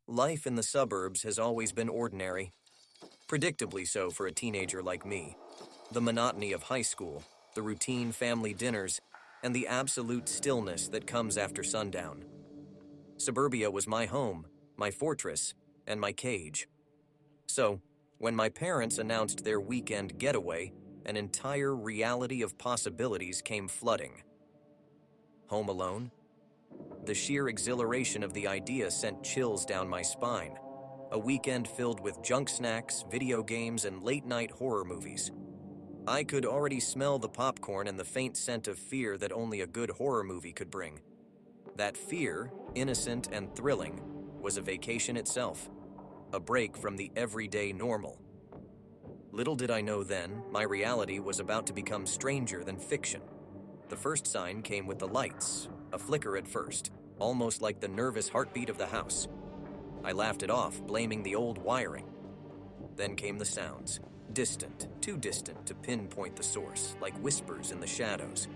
Life in the suburbs has always been ordinary, predictably so for a teenager like me. The monotony of high school, the routine family dinners, and the absolute stillness that comes after sundown. Suburbia was my home, my fortress, and my cage. So, when my parents announced their weekend getaway, an entire reality of possibilities came flooding. Home alone? The sheer exhilaration of the idea sent chills down my spine. A weekend filled with junk snacks, video games, and late-night horror movies. I could already smell the popcorn and the faint scent of fear that only a good horror movie could bring. That fear, innocent and thrilling, was a vacation itself, a break from the everyday normal. Little did I know then, my reality was about to become stranger than fiction. The first sign came with the lights, a flicker at first, almost like the nervous heartbeat of the house. I laughed it off, blaming the old wiring. Then came the sounds, distant, too distant to pinpoint the source, like whispers in the shadows.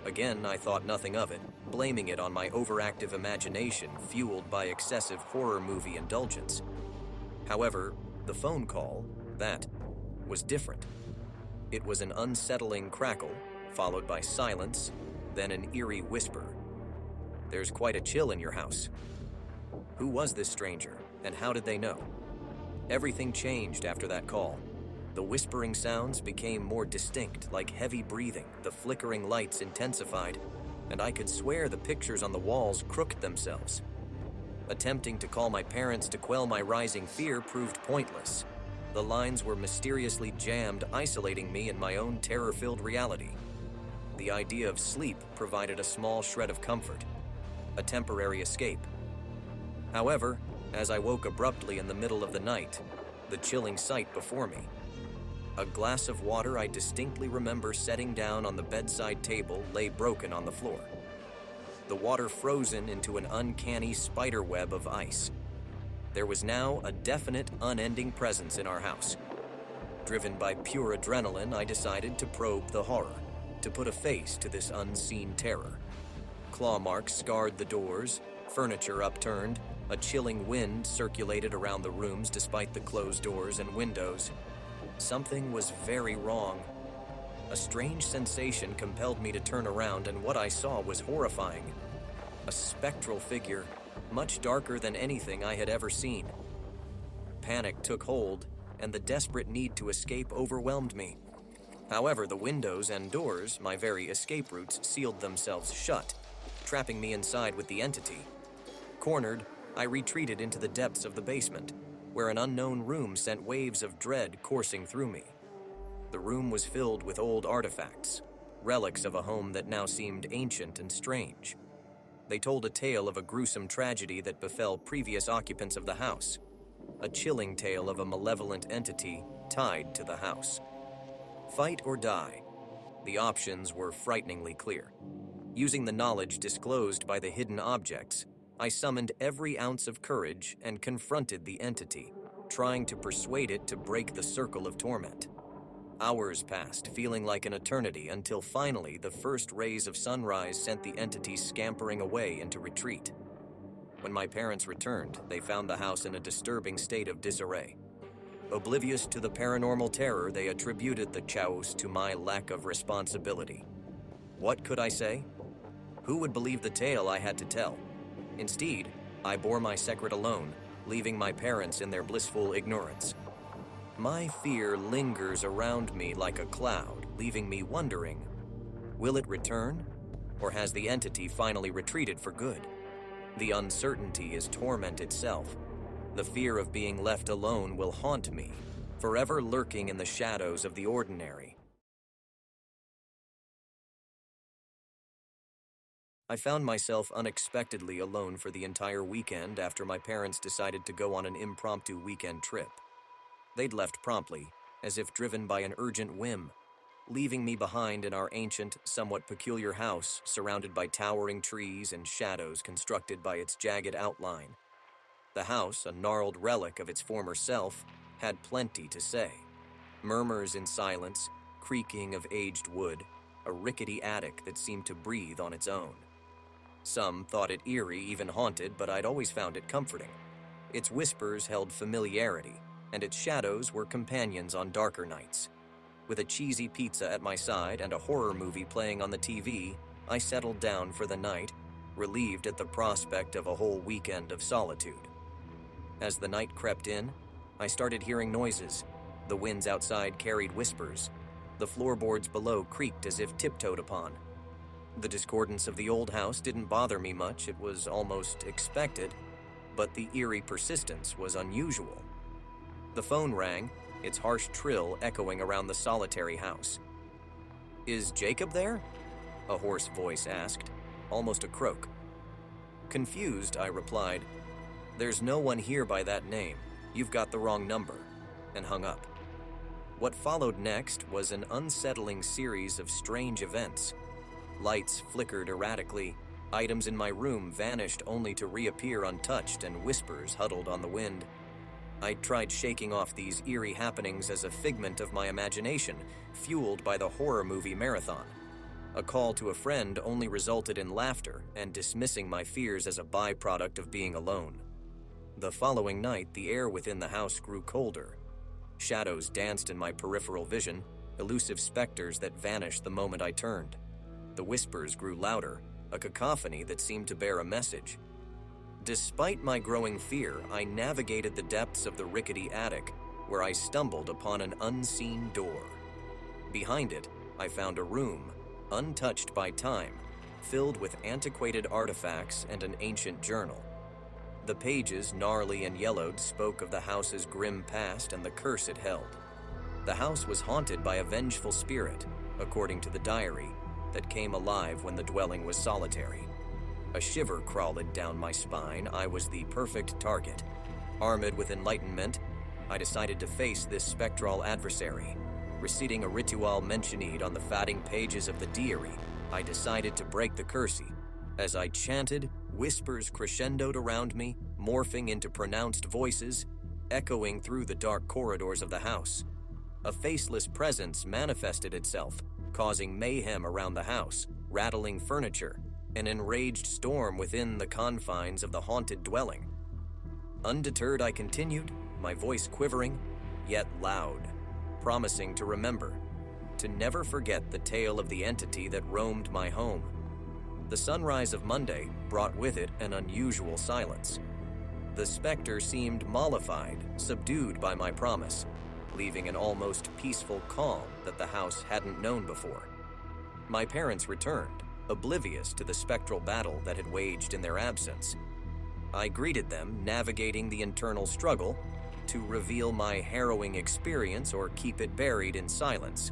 Again, I thought nothing of it, blaming it on my overactive imagination fueled by excessive horror movie indulgence. However, the phone call, that, was different. It was an unsettling crackle, followed by silence, then an eerie whisper. "There's quite a chill in your house." Who was this stranger, and how did they know? Everything changed after that call. The whispering sounds became more distinct, like heavy breathing, the flickering lights intensified, and I could swear the pictures on the walls crooked themselves. Attempting to call my parents to quell my rising fear proved pointless. The lines were mysteriously jammed, isolating me in my own terror-filled reality. The idea of sleep provided a small shred of comfort, a temporary escape. However, as I woke abruptly in the middle of the night, the chilling sight before me. A glass of water I distinctly remember setting down on the bedside table lay broken on the floor. The water frozen into an uncanny spider web of ice. There was now a definite, unending presence in our house. Driven by pure adrenaline, I decided to probe the horror, to put a face to this unseen terror. Claw marks scarred the doors, furniture upturned, a chilling wind circulated around the rooms despite the closed doors and windows. Something was very wrong. A strange sensation compelled me to turn around, and what I saw was horrifying. A spectral figure, much darker than anything I had ever seen. Panic took hold, and the desperate need to escape overwhelmed me. However, the windows and doors, my very escape routes, sealed themselves shut, trapping me inside with the entity. Cornered, I retreated into the depths of the basement, where an unknown room sent waves of dread coursing through me. The room was filled with old artifacts, relics of a home that now seemed ancient and strange. They told a tale of a gruesome tragedy that befell previous occupants of the house, a chilling tale of a malevolent entity tied to the house. Fight or die? The options were frighteningly clear. Using the knowledge disclosed by the hidden objects, I summoned every ounce of courage and confronted the entity, trying to persuade it to break the circle of torment. Hours passed, feeling like an eternity, until finally the first rays of sunrise sent the entity scampering away into retreat. When my parents returned, they found the house in a disturbing state of disarray. Oblivious to the paranormal terror, they attributed the chaos to my lack of responsibility. What could I say? Who would believe the tale I had to tell? Instead, I bore my secret alone, leaving my parents in their blissful ignorance. My fear lingers around me like a cloud, leaving me wondering, will it return? Or has the entity finally retreated for good? The uncertainty is torment itself. The fear of being left alone will haunt me, forever lurking in the shadows of the ordinary. I found myself unexpectedly alone for the entire weekend after my parents decided to go on an impromptu weekend trip. They'd left promptly, as if driven by an urgent whim, leaving me behind in our ancient, somewhat peculiar house surrounded by towering trees and shadows constructed by its jagged outline. The house, a gnarled relic of its former self, had plenty to say. Murmurs in silence, creaking of aged wood, a rickety attic that seemed to breathe on its own. Some thought it eerie, even haunted, but I'd always found it comforting. Its whispers held familiarity, and its shadows were companions on darker nights. With a cheesy pizza at my side and a horror movie playing on the TV, I settled down for the night, relieved at the prospect of a whole weekend of solitude. As the night crept in, I started hearing noises. The winds outside carried whispers. The floorboards below creaked as if tiptoed upon. The discordance of the old house didn't bother me much, it was almost expected, but the eerie persistence was unusual. The phone rang, its harsh trill echoing around the solitary house. "Is Jacob there?" a hoarse voice asked, almost a croak. Confused, I replied, "There's no one here by that name. You've got the wrong number," and hung up. What followed next was an unsettling series of strange events. Lights flickered erratically, items in my room vanished only to reappear untouched, and whispers huddled on the wind. I tried shaking off these eerie happenings as a figment of my imagination, fueled by the horror movie marathon. A call to a friend only resulted in laughter and dismissing my fears as a byproduct of being alone. The following night, the air within the house grew colder. Shadows danced in my peripheral vision, elusive specters that vanished the moment I turned. The whispers grew louder, a cacophony that seemed to bear a message. Despite my growing fear, I navigated the depths of the rickety attic, where I stumbled upon an unseen door. Behind it, I found a room, untouched by time, filled with antiquated artifacts and an ancient journal. The pages, gnarly and yellowed, spoke of the house's grim past and the curse it held. The house was haunted by a vengeful spirit, according to the diary, that came alive when the dwelling was solitary. A shiver crawled down my spine. I was the perfect target. Armed with enlightenment, I decided to face this spectral adversary. Reciting a ritual mentioned on the fading pages of the diary, I decided to break the curse. As I chanted, whispers crescendoed around me, morphing into pronounced voices, echoing through the dark corridors of the house. A faceless presence manifested itself, causing mayhem around the house, rattling furniture, an enraged storm within the confines of the haunted dwelling. Undeterred, I continued, my voice quivering, yet loud, promising to remember, to never forget the tale of the entity that roamed my home. The sunrise of Monday brought with it an unusual silence. The specter seemed mollified, subdued by my promise, leaving an almost peaceful calm that the house hadn't known before. My parents returned, oblivious to the spectral battle that had waged in their absence. I greeted them, navigating the internal struggle to reveal my harrowing experience or keep it buried in silence.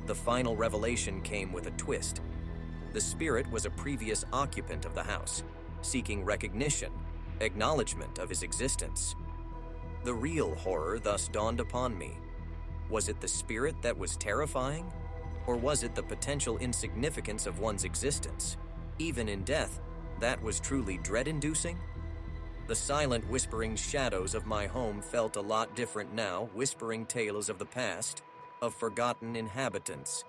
The final revelation came with a twist. The spirit was a previous occupant of the house, seeking recognition, acknowledgement of his existence. The real horror thus dawned upon me. Was it the spirit that was terrifying? Or was it the potential insignificance of one's existence? Even in death, that was truly dread-inducing? The silent, whispering shadows of my home felt a lot different now, whispering tales of the past, of forgotten inhabitants,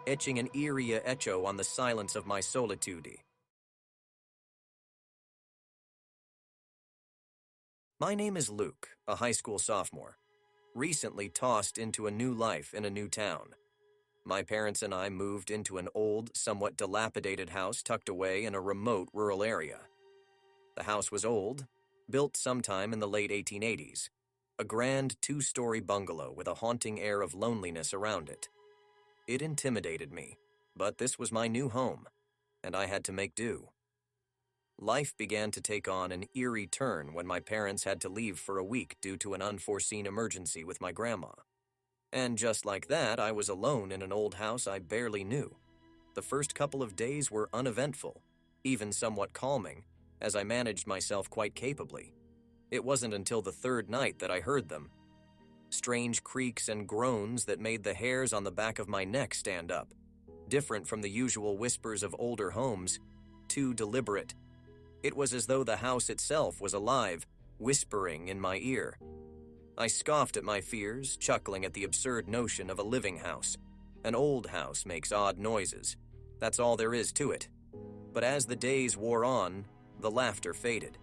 etching an eerie echo on the silence of my solitude. My name is Luke, a high school sophomore, recently tossed into a new life in a new town. My parents and I moved into an old, somewhat dilapidated house tucked away in a remote rural area. The house was old, built sometime in the late 1880s, a grand two-story bungalow with a haunting air of loneliness around it. It intimidated me, but this was my new home, and I had to make do. Life began to take on an eerie turn when my parents had to leave for a week due to an unforeseen emergency with my grandma. And just like that, I was alone in an old house I barely knew. The first couple of days were uneventful, even somewhat calming, as I managed myself quite capably. It wasn't until the third night that I heard them. Strange creaks and groans that made the hairs on the back of my neck stand up, different from the usual whispers of older homes, too deliberate. It was as though the house itself was alive, whispering in my ear. I scoffed at my fears, chuckling at the absurd notion of a living house. An old house makes odd noises. That's all there is to it. But as the days wore on, the laughter faded.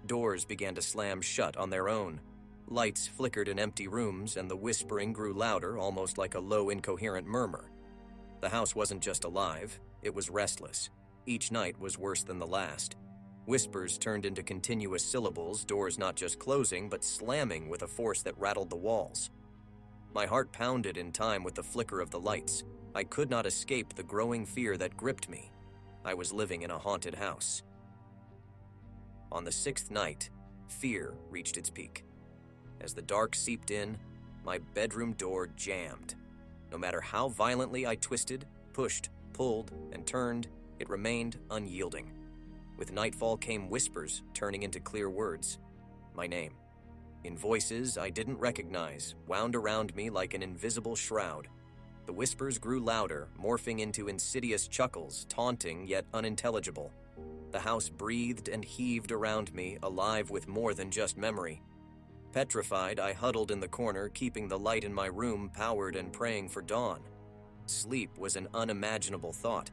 Doors began to slam shut on their own. Lights flickered in empty rooms, and the whispering grew louder, almost like a low, incoherent murmur. The house wasn't just alive, it was restless. Each night was worse than the last. Whispers turned into continuous syllables, doors not just closing, but slamming with a force that rattled the walls. My heart pounded in time with the flicker of the lights. I could not escape the growing fear that gripped me. I was living in a haunted house. On the 6th night, fear reached its peak. As the dark seeped in, my bedroom door jammed. No matter how violently I twisted, pushed, pulled, and turned, it remained unyielding. With nightfall came whispers turning into clear words. My name, in voices I didn't recognize, wound around me like an invisible shroud. The whispers grew louder, morphing into insidious chuckles, taunting yet unintelligible. The house breathed and heaved around me, alive with more than just memory. Petrified, I huddled in the corner, keeping the light in my room powered and praying for dawn. Sleep was an unimaginable thought.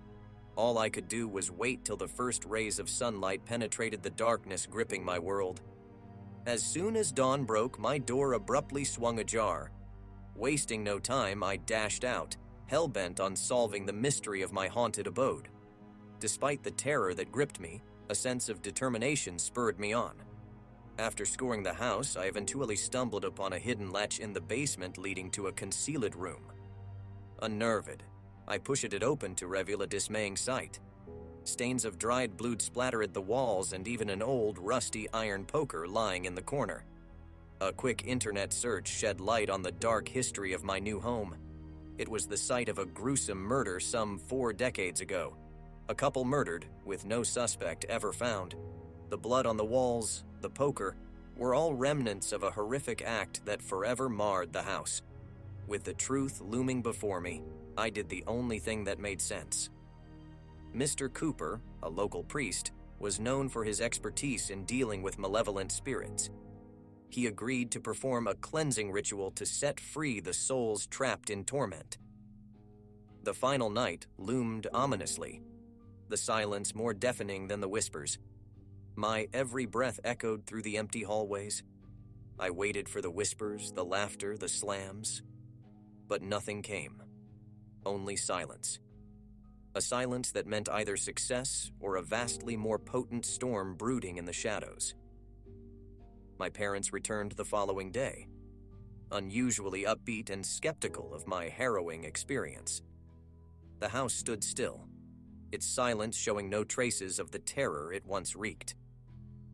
All I could do was wait till the first rays of sunlight penetrated the darkness gripping my world. As soon as dawn broke, my door abruptly swung ajar. Wasting no time, I dashed out, hell-bent on solving the mystery of my haunted abode. Despite the terror that gripped me, a sense of determination spurred me on. After scoring the house, I eventually stumbled upon a hidden latch in the basement leading to a concealed room. Unnerved, I pushed it open to reveal a dismaying sight. Stains of dried blood splattered the walls and even an old, rusty iron poker lying in the corner. A quick internet search shed light on the dark history of my new home. It was the site of a gruesome murder some 4 decades ago. A couple murdered, with no suspect ever found. The blood on the walls, the poker, were all remnants of a horrific act that forever marred the house. With the truth looming before me, I did the only thing that made sense. Mr. Cooper, a local priest, was known for his expertise in dealing with malevolent spirits. He agreed to perform a cleansing ritual to set free the souls trapped in torment. The final night loomed ominously, the silence more deafening than the whispers. My every breath echoed through the empty hallways. I waited for the whispers, the laughter, the slams, but nothing came. Only silence. A silence that meant either success or a vastly more potent storm brooding in the shadows. My parents returned the following day, unusually upbeat and skeptical of my harrowing experience. The house stood still, its silence showing no traces of the terror it once wreaked.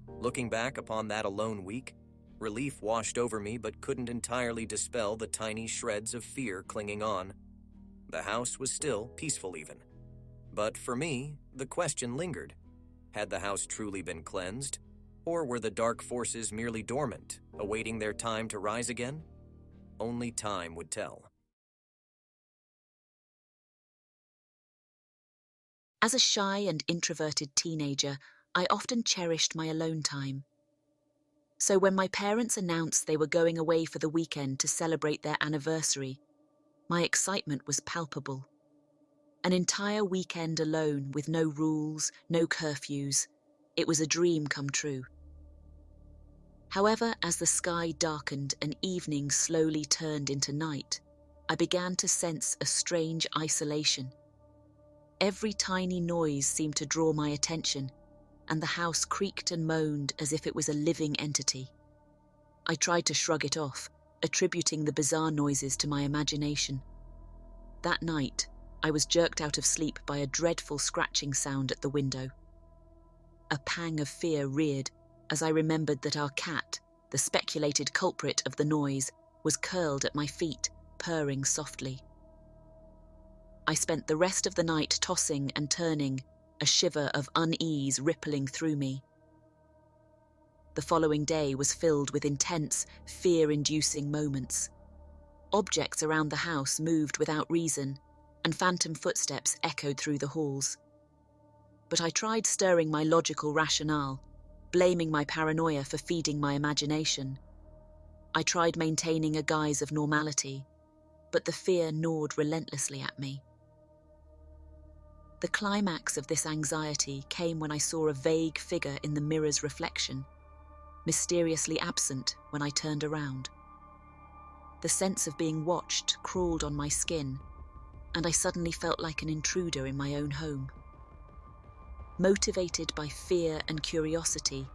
Looking back upon that alone week, relief washed over me but couldn't entirely dispel the tiny shreds of fear clinging on. The house was still peaceful even. But for me, the question lingered. Had the house truly been cleansed? Or were the dark forces merely dormant, awaiting their time to rise again? Only time would tell. As a shy and introverted teenager, I often cherished my alone time. So when my parents announced they were going away for the weekend to celebrate their anniversary, my excitement was palpable. An entire weekend alone with no rules, no curfews. It was a dream come true. However, as the sky darkened and evening slowly turned into night, I began to sense a strange isolation. Every tiny noise seemed to draw my attention, and the house creaked and moaned as if it was a living entity. I tried to shrug it off, attributing the bizarre noises to my imagination. That night, I was jerked out of sleep by a dreadful scratching sound at the window. A pang of fear reared as I remembered that our cat, the speculated culprit of the noise, was curled at my feet, purring softly. I spent the rest of the night tossing and turning, a shiver of unease rippling through me. The following day was filled with intense, fear-inducing moments. Objects around the house moved without reason, and phantom footsteps echoed through the halls. But I tried stirring my logical rationale, blaming my paranoia for feeding my imagination. I tried maintaining a guise of normality, but the fear gnawed relentlessly at me. The climax of this anxiety came when I saw a vague figure in the mirror's reflection, mysteriously absent when I turned around. The sense of being watched crawled on my skin, and I suddenly felt like an intruder in my own home. Motivated by fear and curiosity,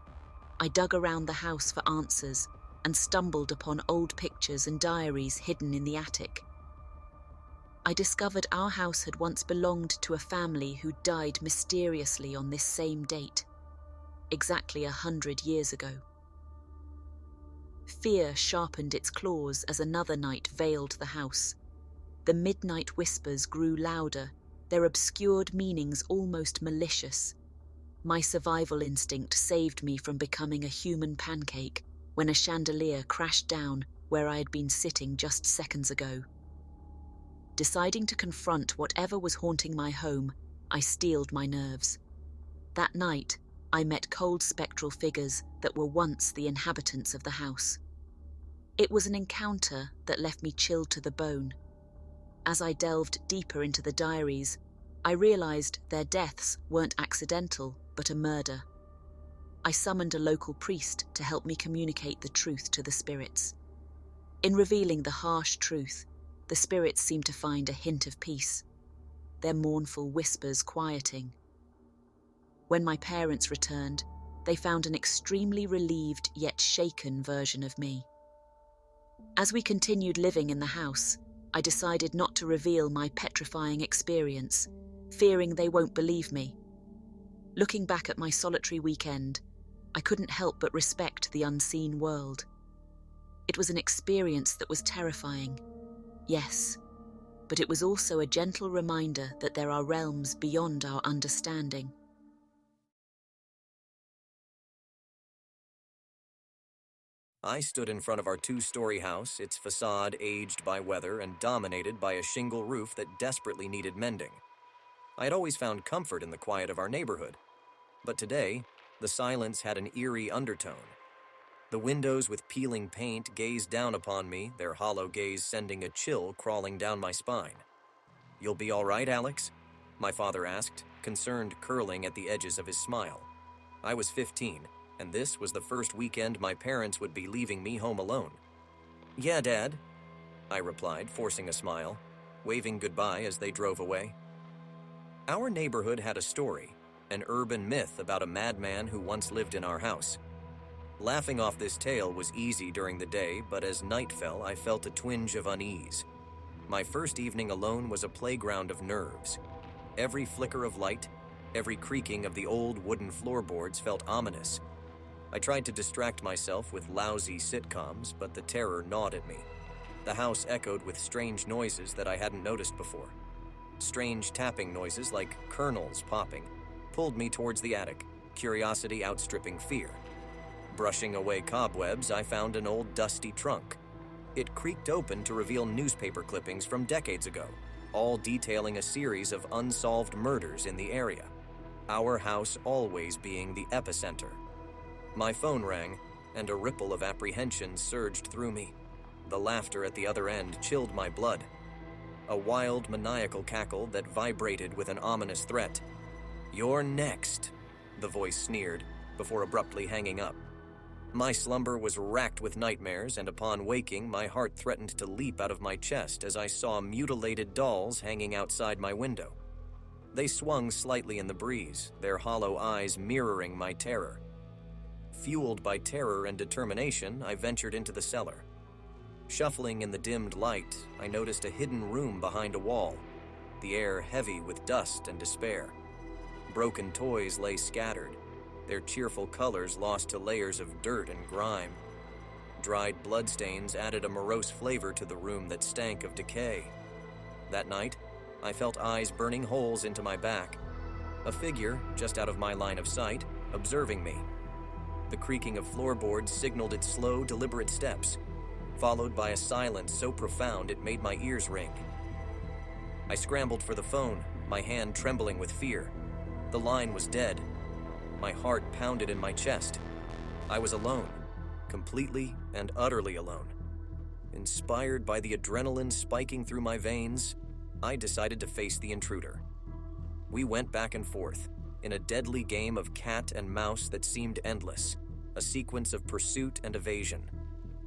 I dug around the house for answers and stumbled upon old pictures and diaries hidden in the attic. I discovered our house had once belonged to a family who died mysteriously on this same date, exactly 100 years ago. Fear sharpened its claws as another night veiled the house. The midnight whispers grew louder, their obscured meanings almost malicious. My survival instinct saved me from becoming a human pancake when a chandelier crashed down where I had been sitting just seconds ago. Deciding to confront whatever was haunting my home, I steeled my nerves. That night, I met cold spectral figures that were once the inhabitants of the house. It was an encounter that left me chilled to the bone. As I delved deeper into the diaries, I realized their deaths weren't accidental, but a murder. I summoned a local priest to help me communicate the truth to the spirits. In revealing the harsh truth, the spirits seemed to find a hint of peace, their mournful whispers quieting. When my parents returned, they found an extremely relieved yet shaken version of me. As we continued living in the house, I decided not to reveal my petrifying experience, fearing they won't believe me. Looking back at my solitary weekend, I couldn't help but respect the unseen world. It was an experience that was terrifying, yes, but it was also a gentle reminder that there are realms beyond our understanding. I stood in front of our two-story house, its facade aged by weather and dominated by a shingle roof that desperately needed mending. I had always found comfort in the quiet of our neighborhood, but today, the silence had an eerie undertone. The windows with peeling paint gazed down upon me, their hollow gaze sending a chill crawling down my spine. "You'll be all right, Alex?" my father asked, concern curling at the edges of his smile. I was 15, and this was the first weekend my parents would be leaving me home alone. "Yeah, Dad," I replied, forcing a smile, waving goodbye as they drove away. Our neighborhood had a story, an urban myth about a madman who once lived in our house. Laughing off this tale was easy during the day, but as night fell, I felt a twinge of unease. My first evening alone was a playground of nerves. Every flicker of light, every creaking of the old wooden floorboards felt ominous. I tried to distract myself with lousy sitcoms, but the terror gnawed at me. The house echoed with strange noises that I hadn't noticed before. Strange tapping noises like kernels popping pulled me towards the attic, curiosity outstripping fear. Brushing away cobwebs, I found an old dusty trunk. It creaked open to reveal newspaper clippings from decades ago, all detailing a series of unsolved murders in the area. Our house always being the epicenter. My phone rang, and a ripple of apprehension surged through me. The laughter at the other end chilled my blood. A wild, maniacal cackle that vibrated with an ominous threat. "You're next," the voice sneered, before abruptly hanging up. My slumber was racked with nightmares, and upon waking, my heart threatened to leap out of my chest as I saw mutilated dolls hanging outside my window. They swung slightly in the breeze, their hollow eyes mirroring my terror. Fueled by terror and determination, I ventured into the cellar. Shuffling in the dimmed light, I noticed a hidden room behind a wall, the air heavy with dust and despair. Broken toys lay scattered, their cheerful colors lost to layers of dirt and grime. Dried bloodstains added a morose flavor to the room that stank of decay. That night, I felt eyes burning holes into my back. A figure, just out of my line of sight, observing me. The creaking of floorboards signaled its slow, deliberate steps, followed by a silence so profound it made my ears ring. I scrambled for the phone, my hand trembling with fear. The line was dead. My heart pounded in my chest. I was alone, completely and utterly alone. Inspired by the adrenaline spiking through my veins, I decided to face the intruder. We went back and forth, in a deadly game of cat and mouse that seemed endless, a sequence of pursuit and evasion.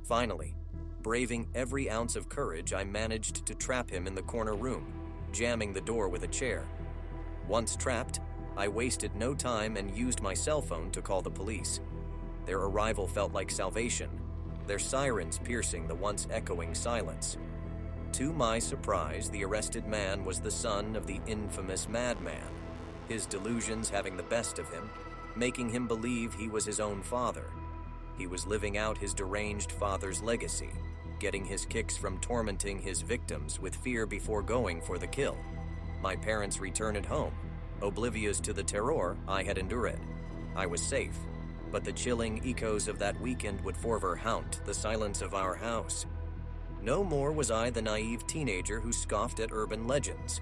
Finally, braving every ounce of courage, I managed to trap him in the corner room, jamming the door with a chair. Once trapped, I wasted no time and used my cell phone to call the police. Their arrival felt like salvation, their sirens piercing the once echoing silence. To my surprise, the arrested man was the son of the infamous madman, his delusions having the best of him, making him believe he was his own father. He was living out his deranged father's legacy, getting his kicks from tormenting his victims with fear before going for the kill. My parents returned home, oblivious to the terror I had endured. I was safe, but the chilling echoes of that weekend would forever haunt the silence of our house. No more was I the naive teenager who scoffed at urban legends.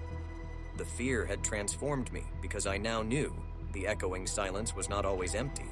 The fear had transformed me because I now knew the echoing silence was not always empty.